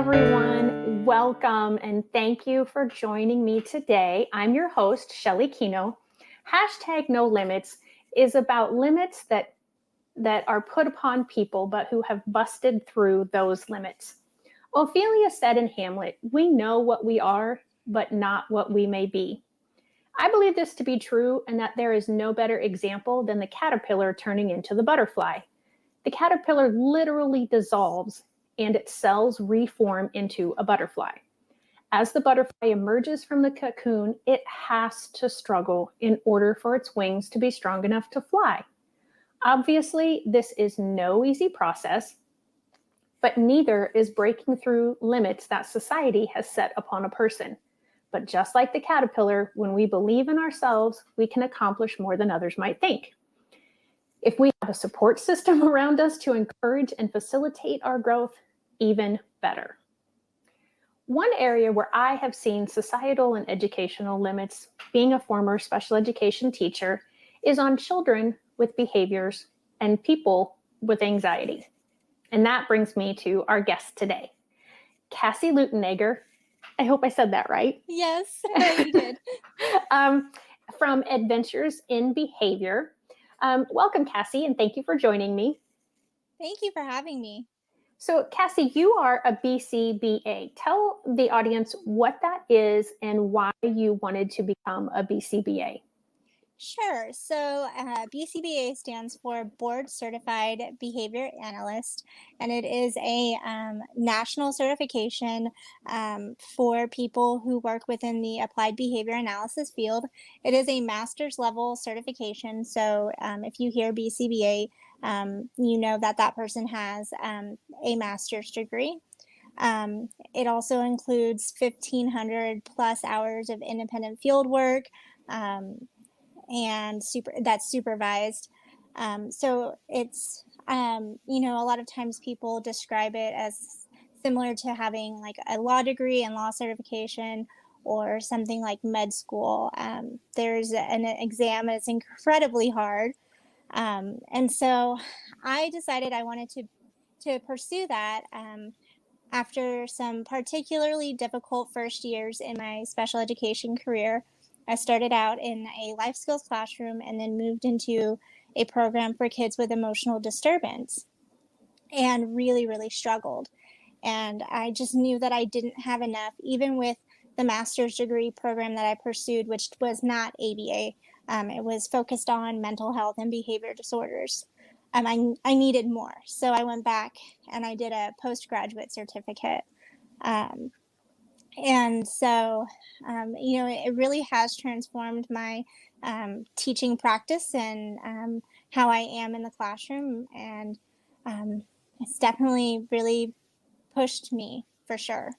everyone. Welcome and thank you for joining me today. I'm your host, Shelly Kino. Hashtag No Limits is about limits that are put upon people, but who have busted through those limits. Ophelia said in Hamlet, "We know what we are, but not what we may be." I believe this to be true, and that there is no better example than the caterpillar turning into the butterfly. The caterpillar literally dissolves and its cells reform into a butterfly. As the butterfly emerges from the cocoon, it has to struggle in order for its wings to be strong enough to fly. Obviously, this is no easy process, but neither is breaking through limits that society has set upon a person. But just like the caterpillar, when we believe in ourselves, we can accomplish more than others might think. If we have a support system around us to encourage and facilitate our growth, even better. One area where I have seen societal and educational limits, being a former special education teacher, is on children with behaviors and people with anxiety. And that brings me to our guest today, Cassandra Leutenegger. I hope I said that right. Yes, you did. From Adventures in Behavior. Welcome, Cassie, and thank you for joining me. Thank you for having me. So, Cassie, you are a BCBA. Tell the audience what that is and why you wanted to become a BCBA. Sure. So BCBA stands for Board Certified Behavior Analyst, and it is a national certification for people who work within the applied behavior analysis field. It is a master's level certification. So if you hear BCBA, you know that person has a master's degree. It also includes 1,500 plus hours of independent field work. And that's supervised. So it's, a lot of times people describe it as similar to having like a law degree and law certification or something like med school. There's an exam and it's incredibly hard. And so I decided I wanted to pursue that after some particularly difficult first years in my special education career. I started out in a life skills classroom and then moved into a program for kids with emotional disturbance and really, really struggled. And I just knew that I didn't have enough, even with the master's degree program that I pursued, which was not ABA. It was focused on mental health and behavior disorders. I needed more. So I went back and I did a postgraduate certificate. And so, it really has transformed my teaching practice and how I am in the classroom. And it's definitely really pushed me for sure.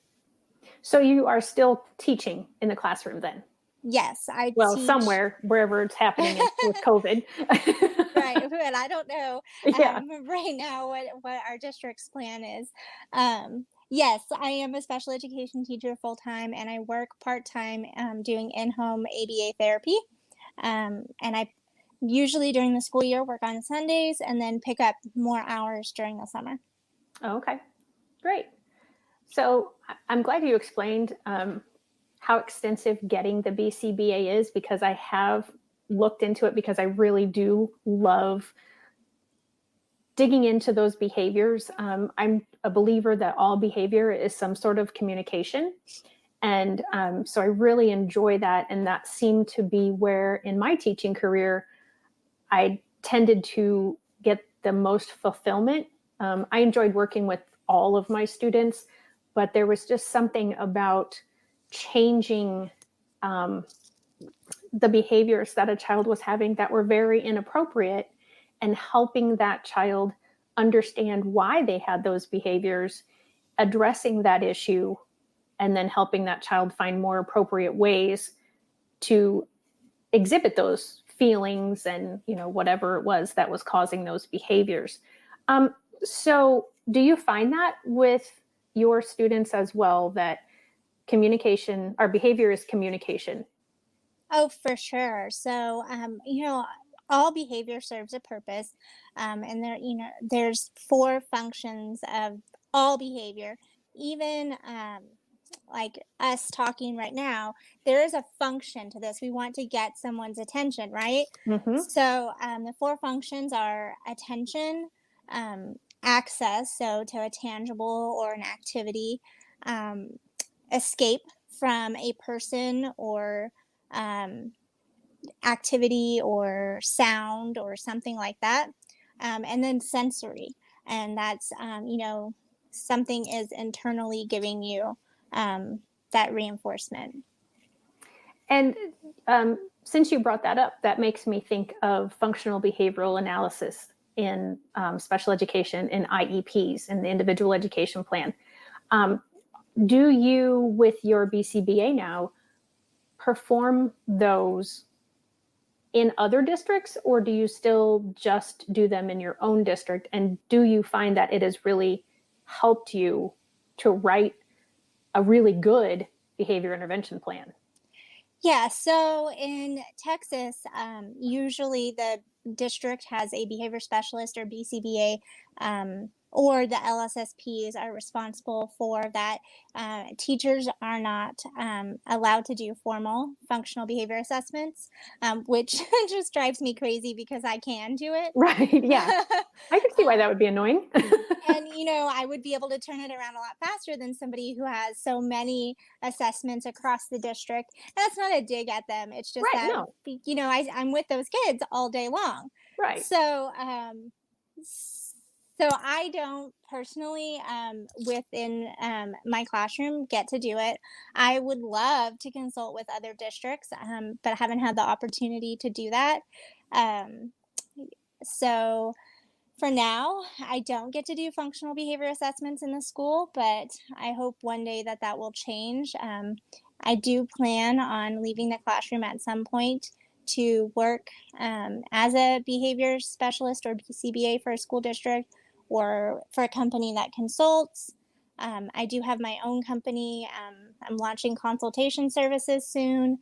So you are still teaching in the classroom then? Yes, I teach. Somewhere, wherever it's happening with COVID. Right, and I don't know right now what our district's plan is. Yes, I am a special education teacher full-time, and I work part-time doing in-home ABA therapy. And I usually during the school year work on Sundays and then pick up more hours during the summer. Oh, okay, great. So I'm glad you explained how extensive getting the BCBA is, because I have looked into it because I really do love digging into those behaviors. I'm a believer that all behavior is some sort of communication. And so I really enjoy that. And that seemed to be where in my teaching career, I tended to get the most fulfillment. I enjoyed working with all of my students, but there was just something about changing the behaviors that a child was having that were very inappropriate, and helping that child understand why they had those behaviors, addressing that issue, and then helping that child find more appropriate ways to exhibit those feelings and, whatever it was that was causing those behaviors. So do you find that with your students as well, that communication or behavior is communication? Oh, for sure. So, all behavior serves a purpose. And there's 4 functions of all behavior. even like us talking right now, there is a function to this. We want to get someone's attention, right? Mm-hmm. So the four functions are attention, access, so to a tangible or an activity, um, escape from a person or um, activity or sound or something like that. And then sensory. And that's, something is internally giving you that reinforcement. And since you brought that up, that makes me think of functional behavioral analysis in special education, in IEPs, in the individual education plan. Um, do you, with your BCBA now, perform those in other districts, or do you still just do them in your own district? And do you find that it has really helped you to write a really good behavior intervention plan? Yeah, so in Texas, usually the district has a behavior specialist or BCBA, or the LSSPs are responsible for that. Teachers are not allowed to do formal functional behavior assessments, which just drives me crazy because I can do it. Right. Yeah. I can see why that would be annoying. And I would be able to turn it around a lot faster than somebody who has so many assessments across the district. And that's not a dig at them, it's just Right. that No. I'm with those kids all day long. Right. So I don't personally, within my classroom, get to do it. I would love to consult with other districts, but I haven't had the opportunity to do that. um, so for now, I don't get to do functional behavior assessments in the school, but I hope one day that that will change. I do plan on leaving the classroom at some point to work as a behavior specialist or BCBA for a school district or for a company that consults. I do have my own company. I'm launching consultation services soon.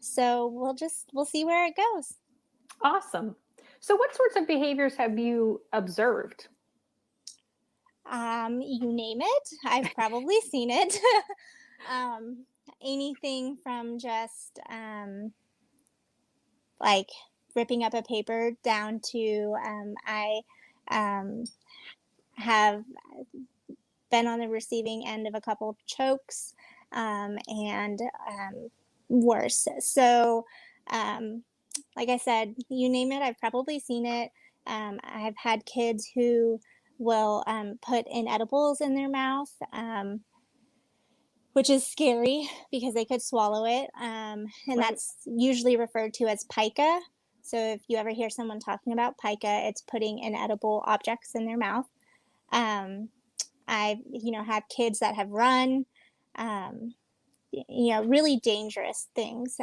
So we'll see where it goes. Awesome. So, what sorts of behaviors have you observed? You name it, I've probably seen it. um, Anything from just like ripping up a paper down to I um, have been on the receiving end of a couple chokes and worse. So, um, like I said, you name it, I've probably seen it. I've had kids who will put inedibles in their mouth, which is scary because they could swallow it. And Right. that's usually referred to as pica. So if you ever hear someone talking about pica, it's putting inedible objects in their mouth. Um, I've, had kids that have run, um, really dangerous things,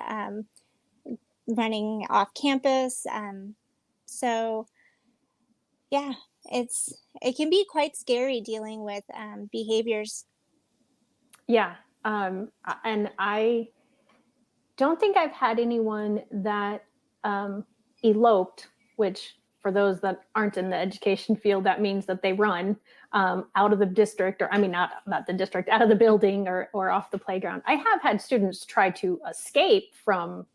running off campus. So yeah, it can be quite scary dealing with behaviors. Yeah. And I don't think I've had anyone that eloped, which for those that aren't in the education field, that means that they run out of the district, or I mean, not the district, out of the building or off the playground. I have had students try to escape from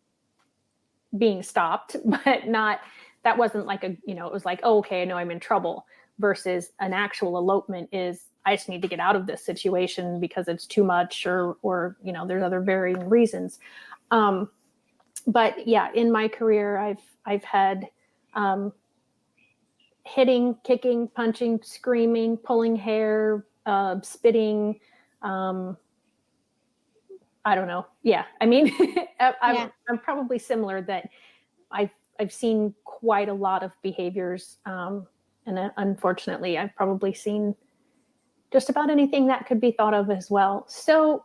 being stopped, but not, that wasn't like it was like, oh, okay, I know I'm in trouble, versus an actual elopement is, I just need to get out of this situation because it's too much, or there's other varying reasons. But yeah, in my career, I've had hitting, kicking, punching, screaming, pulling hair, spitting. I don't know. Yeah, I mean, Yeah. I'm probably similar, that I've seen quite a lot of behaviors, and unfortunately, I've probably seen just about anything that could be thought of as well. So,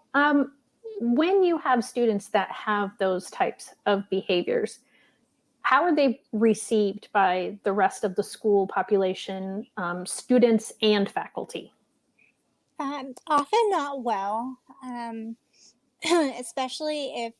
when you have students that have those types of behaviors, how are they received by the rest of the school population, students and faculty? Often not well. especially if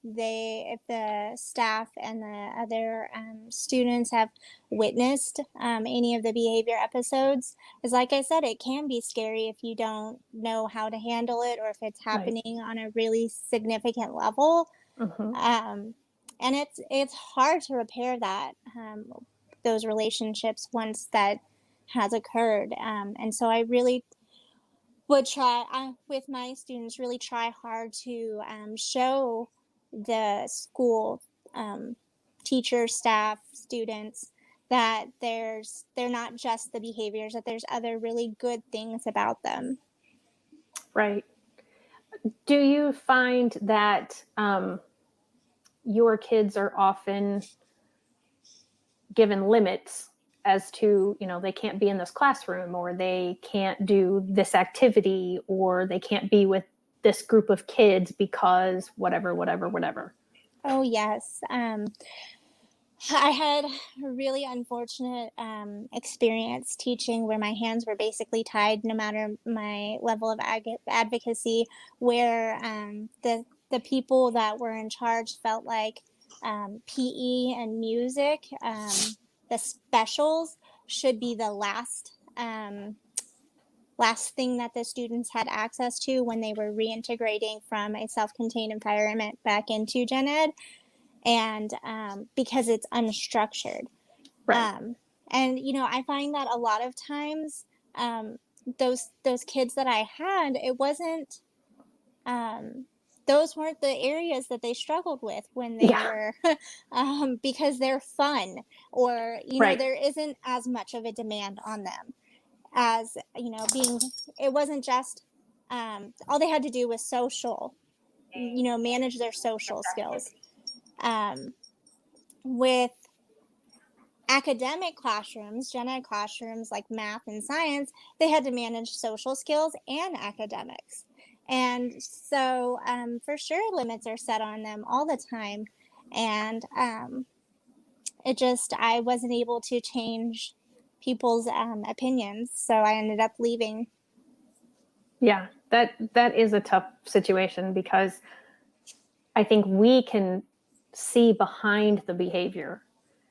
the staff and the other students have witnessed any of the behavior episodes. Because, like I said, it can be scary if you don't know how to handle it, or if it's Right. happening on a really significant level. Hmm. um, and it's hard to repair that, those relationships once that has occurred. And so I really would try, with my students, really try hard to show the school, um, teachers, staff, students, that they're not just the behaviors, that there's other really good things about them. Right. Do you find that your kids are often given limits as to, they can't be in this classroom, or they can't do this activity, or they can't be with this group of kids because whatever, whatever, whatever? Oh yes. I had a really unfortunate experience teaching where my hands were basically tied no matter my level of advocacy, where the people that were in charge felt like PE and music, the specials, should be the last thing that the students had access to when they were reintegrating from a self-contained environment back into gen ed. And because it's unstructured. Right. um, and I find that a lot of times, um, those kids that I had, it wasn't, um, those weren't the areas that they struggled with when they Yeah. were because they're fun, or Right. there isn't as much of a demand on them as being. It wasn't just, all they had to do was manage their social skills. um, with academic classrooms, gen ed classrooms like math and science, they had to manage social skills and academics. And so, for sure, limits are set on them all the time. And I wasn't able to change people's opinions. So I ended up leaving. Yeah. That is a tough situation, because I think we can see behind the behavior.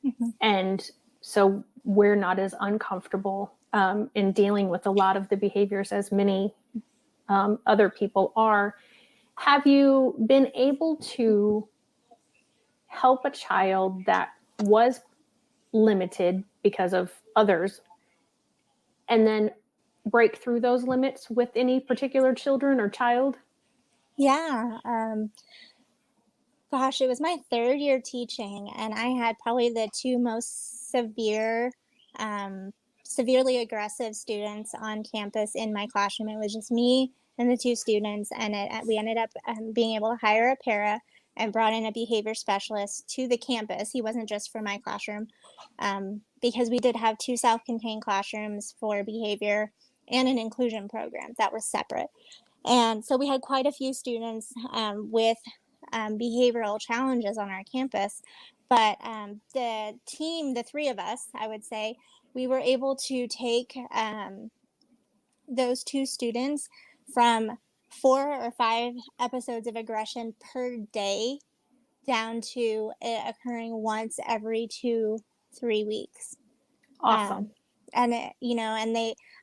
Mhm. And so we're not as uncomfortable in dealing with a lot of the behaviors as many other people are. Have you been able to help a child that was limited because of others, and then break through those limits with any particular children or child? Yeah. Gosh, it was my third year teaching, and I had probably the two most um, severely aggressive students on campus in my classroom. It was just me and the two students, and we ended up being able to hire a para and brought in a behavior specialist to the campus. He wasn't just for my classroom, because we did have two self-contained classrooms for behavior and an inclusion program that were separate. And so we had quite a few students with behavioral challenges on our campus. But the team, the three of us, I would say, we were able to take those two students from 4 or 5 episodes of aggression per day down to it occurring once every 2, 3 weeks. Awesome. Um, and I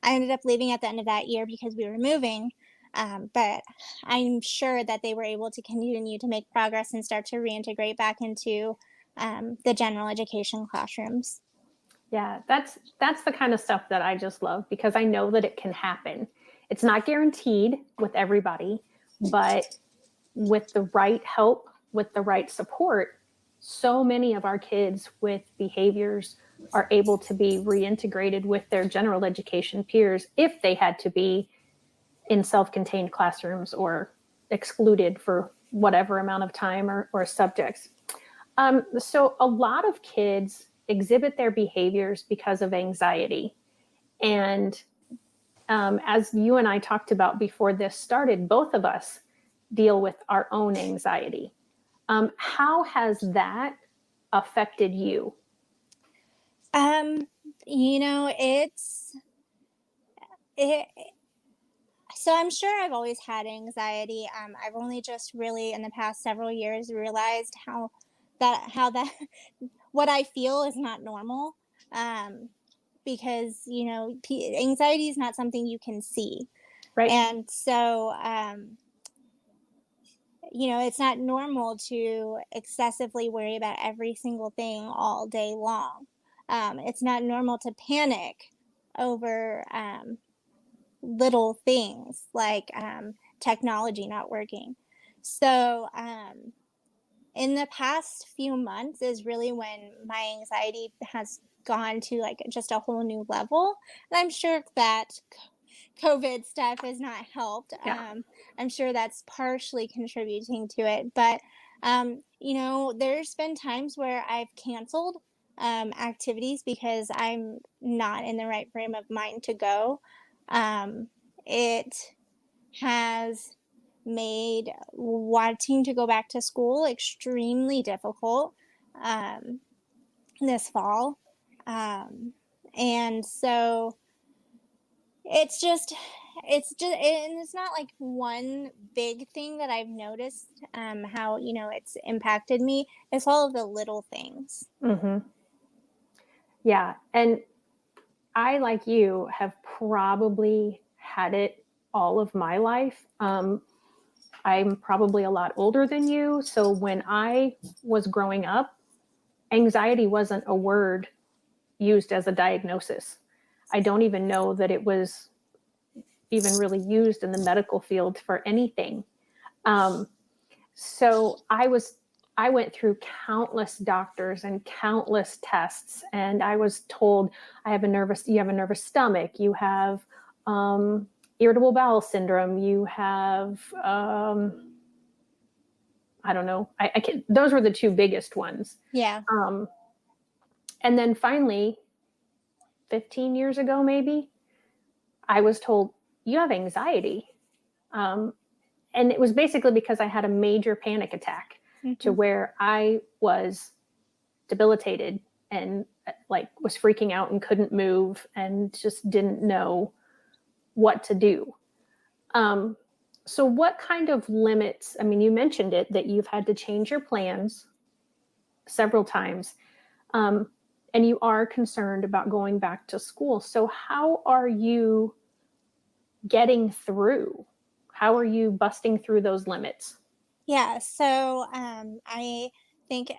ended up leaving at the end of that year because we were moving. But I'm sure that they were able to continue to make progress and start to reintegrate back into the general education classrooms. Yeah, that's the kind of stuff that I just love, because I know that it can happen. It's not guaranteed with everybody, but with the right help, with the right support, so many of our kids with behaviors are able to be reintegrated with their general education peers if they had to be in self-contained classrooms or excluded for whatever amount of time or subjects. So a lot of kids exhibit their behaviors because of anxiety. And as you and I talked about before this started, both of us deal with our own anxiety. How has that affected you? Um, you know, it's it So I'm sure I've always had anxiety. I've only just really in the past several years realized how that what I feel is not normal. Um, because anxiety is not something you can see, Right. and so it's not normal to excessively worry about every single thing all day long. It's not normal to panic over little things like technology not working. So, in the past few months is really when my anxiety has gone to like just a whole new level. And I'm sure that COVID stuff has not helped. Yeah. I'm sure that's partially contributing to it. But, there's been times where I've canceled activities because I'm not in the right frame of mind to go. Um, it has made wanting to go back to school extremely difficult this fall. Um, and so and it's not like one big thing that I've noticed how, it's impacted me. It's all of the little things. Hmm. Yeah. And I, like you, have probably had it all of my life. I'm probably a lot older than you. So when I was growing up, anxiety wasn't a word used as a diagnosis. I don't even know that it was even really used in the medical field for anything. Um, so I went through countless doctors and countless tests, and I was told you have a nervous stomach, you have irritable bowel syndrome, you have I don't know. I can, those were the two biggest ones. Yeah. Um, and then finally, 15 years ago, maybe, I was told, you have anxiety. Um, and it was basically because I had a major panic attack to Hmm. where I was debilitated and like was freaking out and couldn't move and just didn't know what to do. Um, so, what kind of limits? I mean, you mentioned it that you've had to change your plans several times. Um, and you are concerned about going back to school. So, how are you getting through? How are you busting through those limits? Yeah, so I think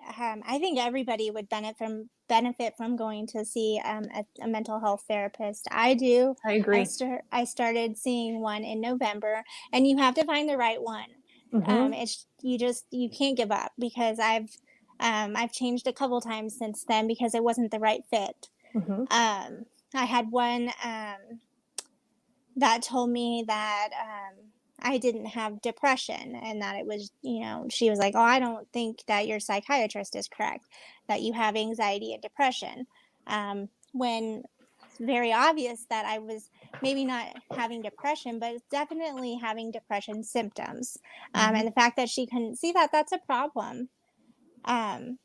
everybody would benefit from going to see a mental health therapist. I do. I agree. I started seeing one in November, and you have to find the right one. Mm-hmm. It's you can't give up because I've changed a couple times since then because it wasn't the right fit. Mm-hmm. I had one that told me that I didn't have depression and that it was, she was like, oh, I don't think that your psychiatrist is correct, that you have anxiety and depression. When it's very obvious that I was maybe not having depression, but definitely having depression symptoms. Mm-hmm. And the fact that she couldn't see that, that's a problem. Um,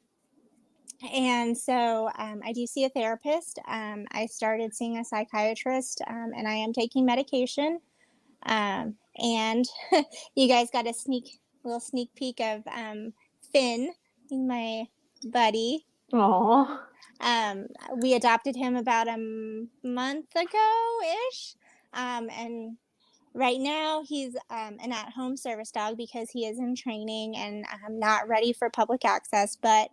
and so I do see a therapist. I started seeing a psychiatrist, and I am taking medication. And you guys got a little sneak peek of Finn, my buddy. Oh, Um, we adopted him about a month ago ish. And right now he's an at home service dog because he is in training and not ready for public access. But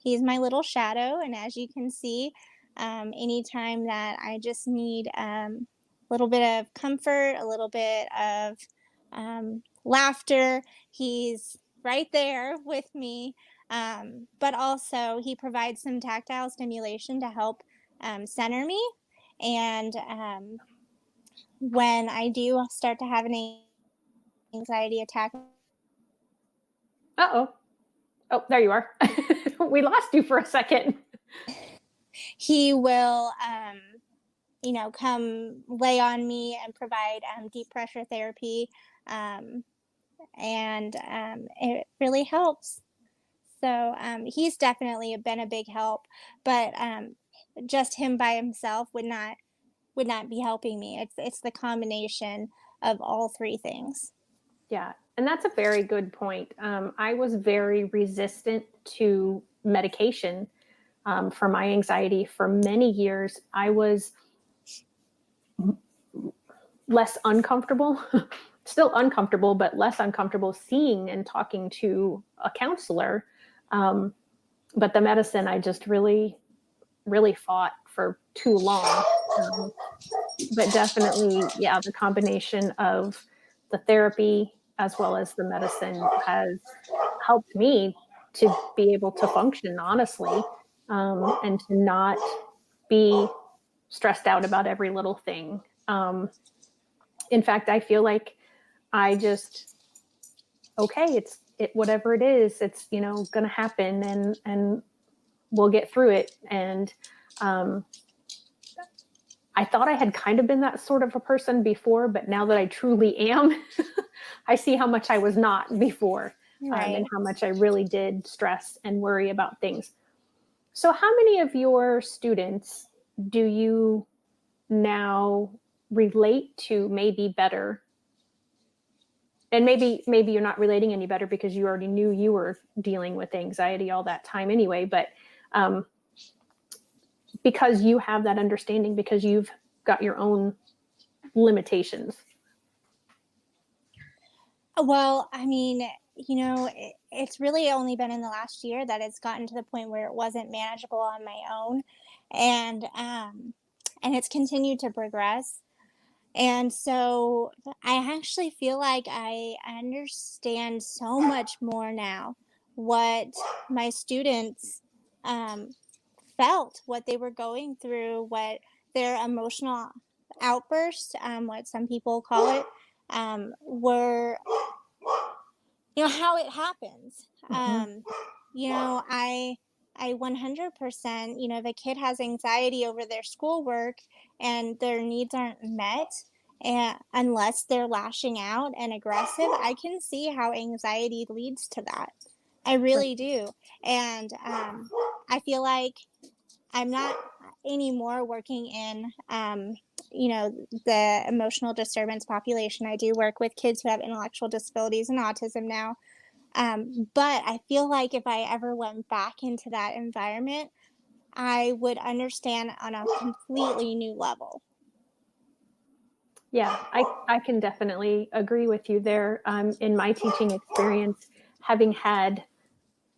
he's my little shadow. And as you can see, anytime that I just need little bit of comfort, a little bit of laughter. He's right there with me. But also, he provides some tactile stimulation to help center me. And when I do start to have an anxiety attack, uh oh. Oh, there you are. We lost you for a second. he will, come lay on me and provide deep pressure therapy. Um, and it really helps. So he's definitely been a big help, but just him by himself would not be helping me. It's the combination of all three things. Yeah. And that's a very good point. I was very resistant to medication for my anxiety for many years. I was less uncomfortable, still uncomfortable, but less uncomfortable seeing and talking to a counselor. But the medicine, I just really, really fought for too long. But definitely, yeah, the combination of the therapy as well as the medicine has helped me to be able to function honestly, and to not be stressed out about every little thing. In fact, I feel like I just, okay, whatever it is, it's, going to happen, and we'll get through it. And um, I thought I had kind of been that sort of a person before, but now that I truly am, I see how much I was not before, Right. and how much I really did stress and worry about things. So how many of your students do you now relate to maybe better? And maybe you're not relating any better because you already knew you were dealing with anxiety all that time anyway, but um, because you have that understanding, because you've got your own limitations. Well, I mean, it's really only been in the last year that it's gotten to the point where it wasn't manageable on my own, and it's continued to progress. And so I actually feel like I understand so much more now what my students um, felt, what they were going through, what their emotional outbursts, what some people call it, were, how it happens. Mm-hmm. I 100%, if a kid has anxiety over their schoolwork and their needs aren't met, and unless they're lashing out and aggressive, I can see how anxiety leads to that. I Right. really do. And I feel like I'm not anymore working in, the emotional disturbance population. I do work with kids who have intellectual disabilities and autism now. But I feel like if I ever went back into that environment, I would understand on a completely new level. Yeah, I can definitely agree with you there. In my teaching experience, having had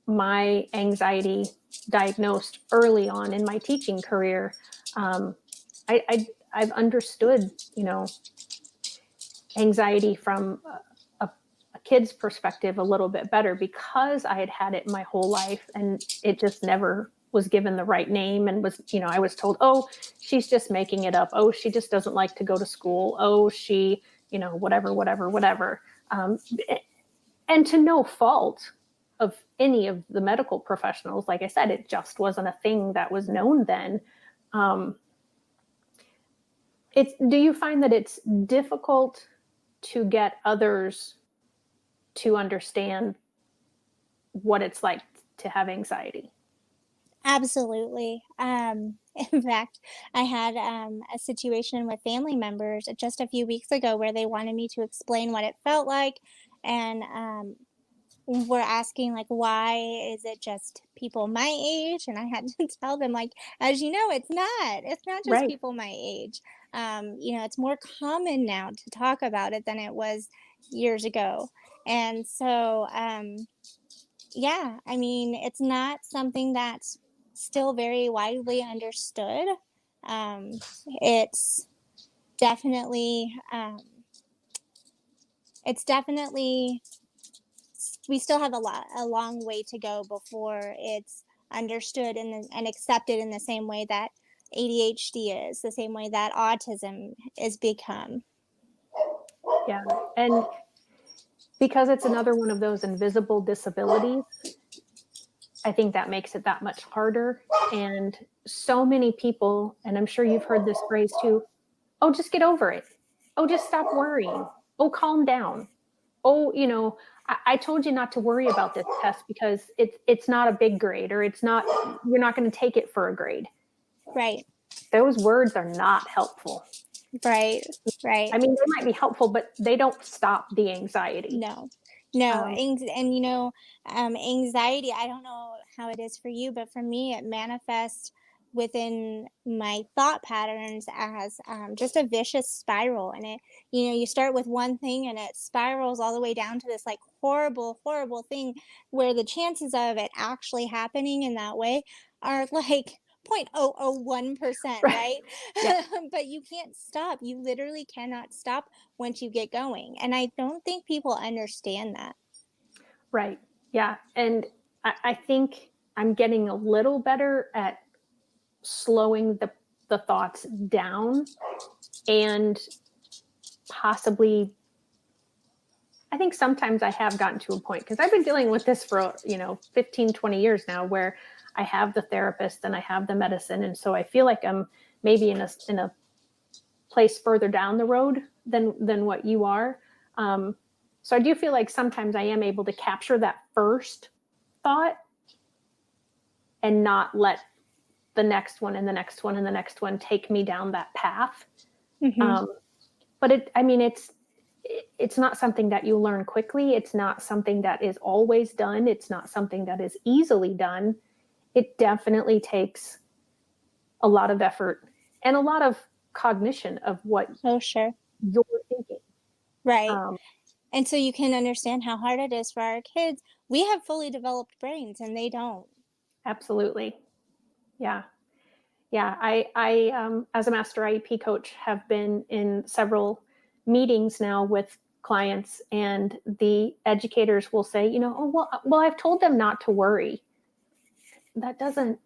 my anxiety diagnosed early on in my teaching career, I've understood, anxiety from a kid's perspective a little bit better because I had it my whole life, and it just never was given the right name, and was, I was told, oh, she's just making it up. Oh, she just doesn't like to go to school. Oh, she, whatever, whatever, whatever. And to no fault of any of the medical professionals, like I said, it just wasn't a thing that was known then. Um, do you find that it's difficult to get others to understand what it's like to have anxiety? Absolutely. In fact, I had a situation with family members just a few weeks ago where they wanted me to explain what it felt like, and were asking like, why is it just people my age? And I had to tell them, like, as you know, it's not just Right. people my age. It's more common now to talk about it than it was years ago. And so yeah, I mean, it's not something that's still very widely understood. Um, it's definitely, it's definitely, we still have a long way to go before it's understood and accepted in the same way that ADHD is, the same way that autism is become. Yeah. And because it's another one of those invisible disabilities, I think that makes it that much harder. And so many people, and I'm sure you've heard this phrase too, oh, just get over it. Oh, just stop worrying. Oh, calm down. Oh, I told you not to worry about this test because it's not a big grade, or it's not, you're not going to take it for a grade. Right. those words are not helpful. Right. Right. I mean, they might be helpful, but they don't stop the anxiety. No, no, Um, and anxiety. I don't know how it is for you, but for me, it manifests within my thought patterns as just a vicious spiral. And you start with one thing, and it spirals all the way down to this like horrible, horrible thing, where the chances of it actually happening in that way are like 0.001%, right. right? Yeah. But you can't stop. You literally cannot stop once you get going. And I don't think people understand that. Right. Yeah. And I think I'm getting a little better at slowing the thoughts down, and possibly, I think sometimes I have gotten to a point, because I've been dealing with this for, 15, 20 years now, where I have the therapist and I have the medicine. And so I feel like I'm maybe in a place further down the road than what you are. So I do feel like sometimes I am able to capture that first thought and not let the next one and the next one and the next one take me down that path. Hmm. But it's not something that you learn quickly. It's not something that is always done. It's not something that is easily done. It definitely takes a lot of effort and a lot of cognition of what Oh, sure. you're thinking. Right. Um, And so you can understand how hard it is for our kids. We have fully developed brains and they don't. Absolutely. Yeah. Yeah. I as a master IEP coach, have been in several meetings now with clients, and the educators will say, oh, well, I've told them not to worry. That doesn't,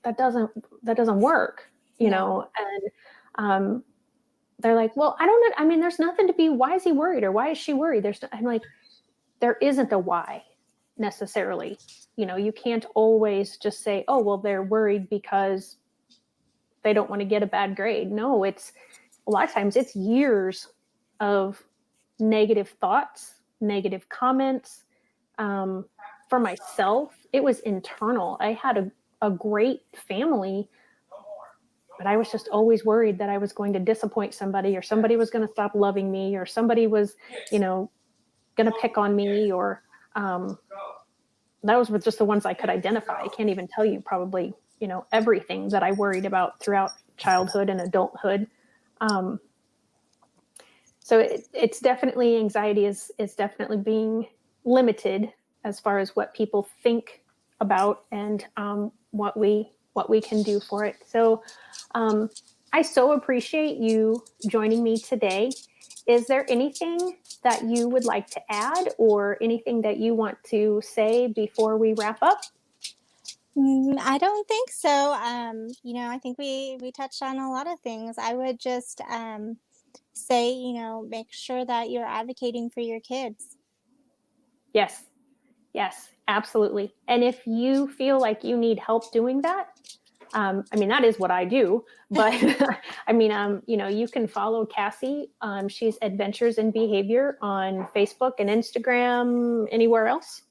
that doesn't, that doesn't work, No. and, they're like, well, I don't know. I mean, there's nothing to be, why is he worried? Or why is she worried? I'm like, there isn't a why necessarily. You can't always just say, oh, well, they're worried because they don't want to get a bad grade. No, it's a lot of times it's years of negative thoughts, negative comments. For myself, it was internal. I had a great family, but I was just always worried that I was going to disappoint somebody, or somebody was going to stop loving me, or somebody was, going to pick on me, or those were just the ones I could identify. I can't even tell you probably, everything that I worried about throughout childhood and adulthood. Um, so it's definitely, anxiety is definitely being limited as far as what people think about, and what we can do for it. So I so appreciate you joining me today. Is there anything that you would like to add, or anything that you want to say before we wrap up? I don't think so. I think we touched on a lot of things. I would just say, make sure that you're advocating for your kids. Yes. Yes, absolutely. And if you feel like you need help doing that, I mean, that is what I do, but I mean, you can follow Cassie. She's Adventures in Behavior on Facebook and Instagram. Anywhere else?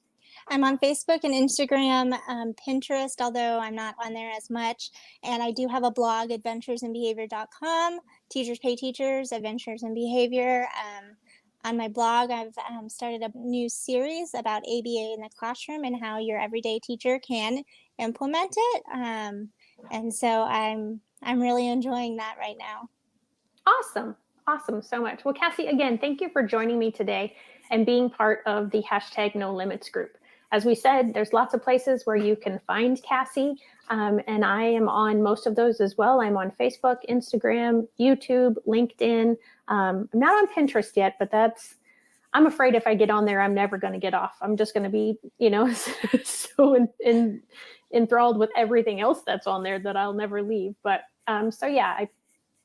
I'm on Facebook and Instagram, Pinterest, although I'm not on there as much. And I do have a blog, adventuresinbehavior.com. Teachers pay teachers, adventures in behavior. On my blog, I've started a new series about ABA in the classroom and how your everyday teacher can implement it. And so I'm really enjoying that right now. Awesome. Awesome. So much. Well, Cassie, again, thank you for joining me today and being part of the #NoLimits group. As we said, there's lots of places where you can find Cassie, and I am on most of those as well. I'm on Facebook, Instagram, YouTube, LinkedIn. I'm not on Pinterest yet, but I'm afraid if I get on there, I'm never going to get off. I'm just going to be, so enthralled with everything else that's on there that I'll never leave. But so yeah,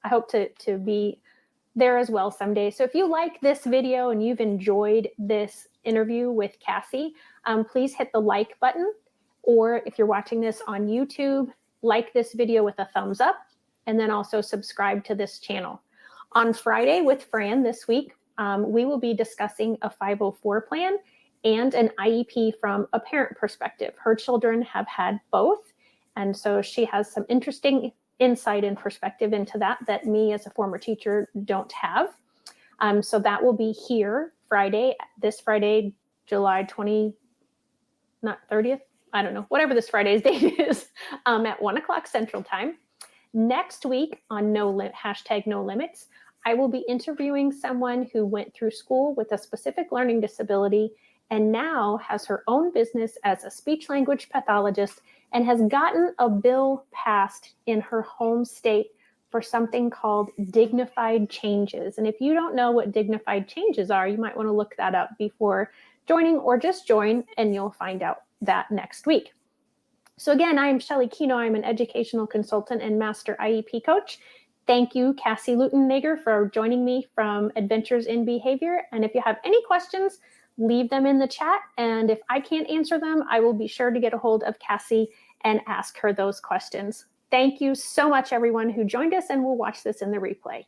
I hope to be there as well someday. So if you like this video and you've enjoyed this interview with Cassie, please hit the like button. Or if you're watching this on YouTube, like this video with a thumbs up, and then also subscribe to this channel. On Friday with Fran this week, we will be discussing a 504 plan and an IEP from a parent perspective. Her children have had both, and so she has some interesting insight and perspective into that me as a former teacher don't have. So that will be here this Friday, July 20, not 30th, I don't know, whatever this Friday's date is, at 1 o'clock Central Time. Next week on No Limits, I will be interviewing someone who went through school with a specific learning disability and now has her own business as a speech language pathologist and has gotten a bill passed in her home state for something called dignified changes. And if you don't know what dignified changes are, you might want to look that up before joining, or just join and you'll find out that next week. So again, I am Shelly Kino. I'm an educational consultant and master IEP coach. Thank you, Cassandra Leutenegger, for joining me from Adventures in Behavior. And if you have any questions, leave them in the chat. And if I can't answer them, I will be sure to get a hold of Cassie and ask her those questions. Thank you so much, everyone who joined us and will watch this in the replay.